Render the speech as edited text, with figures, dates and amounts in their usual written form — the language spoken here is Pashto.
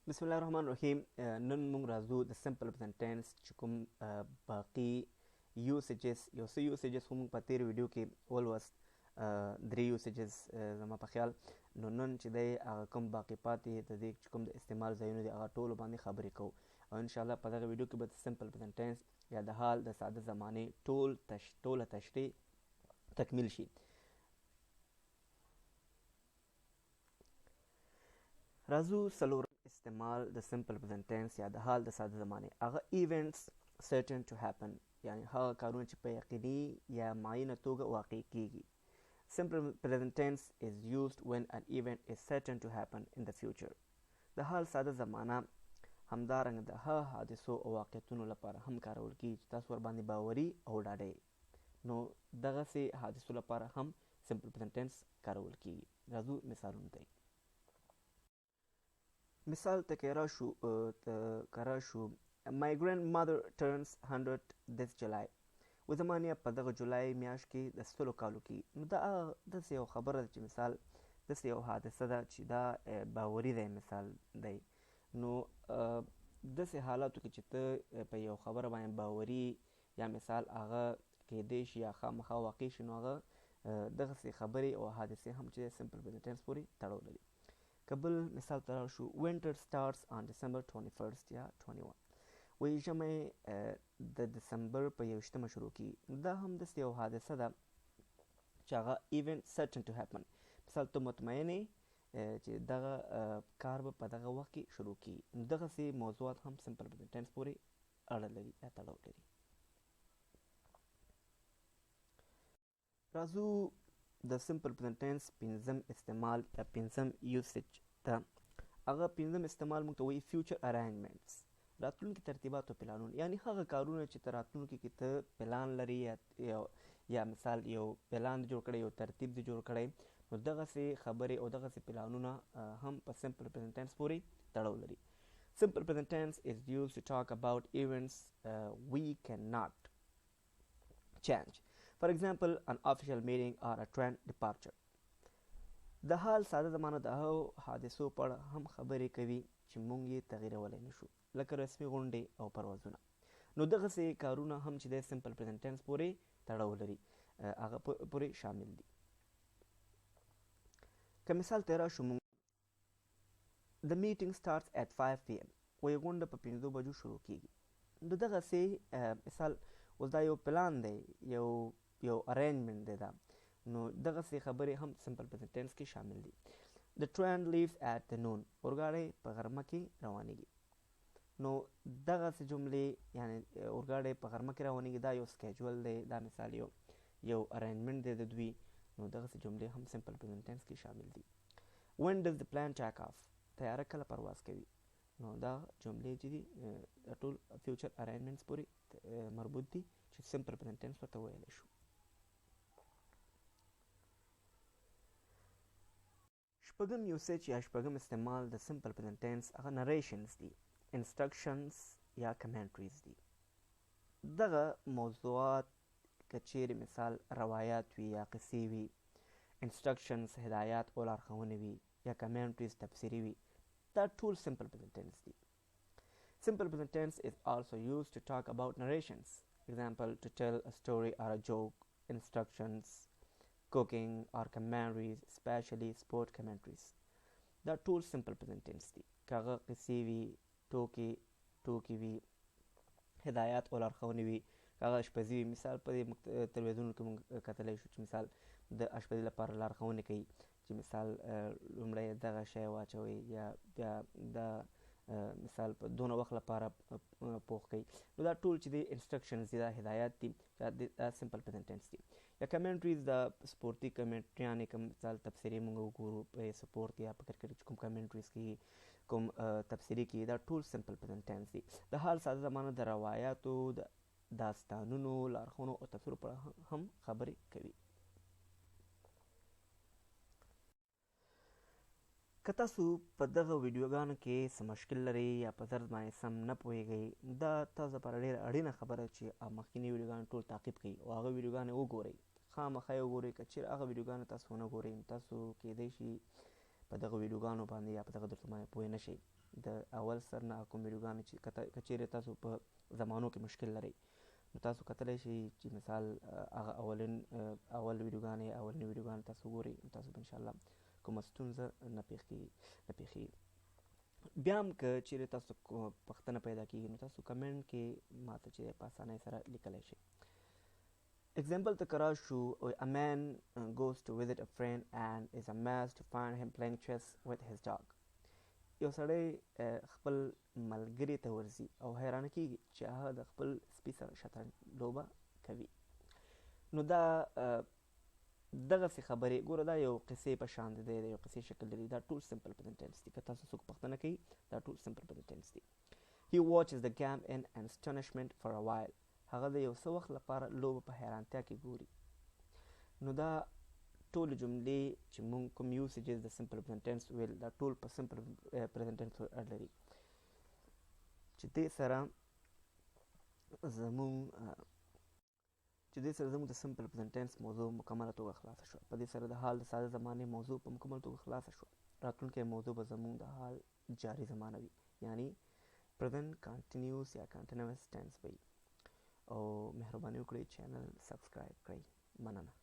بسم الله الرحمن الرحیم. نن موږ راځو د سمپل پرزنټ ټینس چې کوم باقي یوسیجز یو څه یوسیجز خو موږ په تیر ویډیو کې ولوست، 3 یوسیجز زما په خیال. نو نن چې دی هغه کوم باقي پاتې د دې چې کوم د استعمال ځایونه دي هغه ټولو باندې خبرې کوو، او انشاءالله په دغه ویډیو کې به د سمپل پرزنټ ټینس یا د حال د ساده زمانې ټوله تشریح تکمیل شي. راځو څلورم استعمال د سمپل پرزنټ ټینس یا د حال د ساده زمانې، هغه ایونټس certain to happen، یعنی هغه کارونه چې په یقیني یا معینه توګه واقع کیږي. Simple present tense is used when an event is certain to happen in the future. د حال ساده زمانه همدارنګه د هغه حادثو او واقعیتونو لپاره هم کارول کیږي چې تاسو ورباندې باوري او ډاډه یې. نو دغسې حادثو لپاره هم سمپل پرزنټ ټینس کارول کیږي. راځو مثالونو ته. مثال ته کرا شو My grandmother turns 100 this July. و زمانې په دغه جولای میاشت کې د 100 کالو کې. نو دا داسې یو خبره ده چې مثال داسې یو حادثه ده چې دا باوري دی مثال دی. نو داسې حالاتو کې چې ته په یو خبره باندې باوري یا مثال هغه کیدی شي یا خامخا واقع شي، نو هغه دغسې خبرې او حادثې هم چې سمپل پرزنټ ټینس پورې تړاو لري. که بل مثال ته راشو Winter starts on December 21st یا 21. وایي ژمی د دسمبر په 21مه شروع کیږي. دا هم داسې یو حادثه ده چې هغه event certain to happen. مثال ته مطمئن یې چې دغه کار به په دغه وخت کې شروع کیږي. نو دغسې موضوعات هم سمپل پرزنټ ټینس پورې اړه لري یا تړاو لري. راځو د سمپل پرزنټ ټینس پنځم استعمال یا پنځم یوسیج ته. هغه پنځم استعمال موږ ته وایي فیوچر ارینجمنټس، راتلونکي ترتیبات او پلانونه، یعنی هغه کارونه چې ته راتلونکي کې ته پلان لري یا مثال یو پلان جوړ کړی، یو ترتیب دې جوړ کړی، نو دغسې خبرې او دغسې پلانونه هم په سمپل پرزنټ ټینس پورې تړاو لري. سمپل پرزنټ ټینس is used to talk about events we cannot change. For example, an official meeting or a train departure. د حال ساده زمانه د هغو حادثو په اړه هم خبرې کوي چې موږ یې تغییرولی نشو، لکه رسمي غونډې او پروازونه. نو دغسې کارونه هم چې د سمپل پرزنټ ټینس پورې تړاو لري، هغه پورې شامل دي. که مثال ته راشو موږ The meeting starts at 5 PM. وایي غونډه په 5 بجو شروع کیږي. نو دغسې مثال اوس دا یو پلان دی، یو ارینجمنټ دی دا. نو دغسې خبرې هم سمپل پرزنټ ټینس کې شامل دي. The train leaves at noon. اورګاډی په غرمه کې روانېږي. نو دغسې جملې یعنی اورګاډی په غرمه کې روانېږي، دا یو سکیجول دی، دا مثال یو ارینجمنټ دی د دوی. نو دغسې جملې هم سمپل پرزنټ ټینس کې شامل دي. When does the plane take off? طیاره کله پرواز کوي؟ نو دا جملې چې دي ټول فیوچر ارینجمنټس پورې مربوط دي چې سمپل پرزنټ ټینس ورته ویلی شو. شپږم یوسیج یا شپږم استعمال د سمپل پرزنټ ټینس هغه نریشنز دي، انسټرکشنز یا کمنټریز دي. دغه موضوعات که چیرې مثال روایات وي یا قصې وي، انسټرکشنز هدایات او لارښوونې وي، یا کمنټریز تبصرې وي، دا ټول سمپل پرزنټ ټینس دي. Simple present tense is also used to talk about narrations. Example, to tell a story or a joke, instructions, cooking or commentaries, especially sport commentaries. دا ټول سمپل پرزنټ ټینس دي. که هغه قصې وي، ټوکې وي، هدایات او لارښوونې وي، که هغه اشپزي وي. مثال په دې تلویزیونو کې موږ کتلی شو چې مثال د اشپزي لپاره لارښوونې کوي چې مثال لومړی دغه شی واچوئ یا بیا دا مثال په دونه وخت لپاره پوخ کوي. نو دا ټول چې دی انسټرکشنز دي، دا هدایات دي، دا سمپل پرزنټ ټینس دي. یا کمنټریز دا سپورتي کمنټریانې، کوم مثال تبصرې موږ وګورو په سپورت یا په کرکټ چې کوم کمنټریز کېږي، کوم تبصرې کېږي، دا ټول سمپل پرزنټ ټینس دي. د حال ساده زمانه د روایاتو، د داستانونو، لارښوونو او تفسیرو په اړه هم خبرې کوي. که تاسو په دغه ویډیوګانو کې څه مشکل لرئ یا په ضرب باندې سم نه پوهیږئ، دا تاسو لپاره ډېره اړینه خبره چې مخکیني ویډیوګانې ټول تعقیب کړئ او هغه ویډیوګانې وګورئ، خامخا یې وګورئ. که چېرې هغه ویډیوګانې تاسو ونه ګورئ، تاسو کیدی شي په دغه ویډیوګانو باندې یا په دغه درسونو باندې پوه نه شئ. د اول سر نه کوم ویډیوګانې چې که چیرې تاسو په زمانو کې مشکل لرئ نو تاسو کتلی شئ چې مثال هغه اول ویډیوګانې اولنۍ ویډیوګانې تاسو ګورئ نو تاسو به انشاءالله کومه ستونزه نه پیښیږي. بیا هم که چیرې تاسو پوښتنه پیدا کېږي نو تاسو کمنټ کې ماته چې په اسانۍ سره لیکلی شئ. Example ته که راشو a man goes to visit a friend and is amazed to find him playing chess with his dog. یو سړی خپل ملګري ته ورځي او حیرانه کېږي چې هغه د خپل سپي سره شطرنج لوبه کوي. نو دا دغسې خبرې ګوره دا یو قصې په شان دی، د یو قصې شکل لري. دا ټول سمپل پرزنټ ټینس دي. که تاسو څوک پوښتنه کوي دا ټول سمپل پرزنټ ټینس دي. He watches the game in astonishment for a while. هغه د یو څه وخت لپاره لوبه په حیرانتیا کې ګوري. نو دا ټولې جملې چې مونږ کوم یوسیجز د سمپل پرزنټ ټینس ویل دا ټول په سمپل پرزنټ ټینس اړه لري چې دې سره زمونږ د سمپل پرزنټ ټینس موضوع مکمله توګه خلاصه شوه. په دې سره د حال د ساده زمانې موضوع په مکمل توګه خلاصه شوه. راتلونکی موضوع به زمونږ د حال جاري زمانه وي، یعنی پرزنټ کانټینیوس یا کانټینوس ټینس به وي. او مهرباني وکړئ چینل سبسکرایب کړئ. مننه.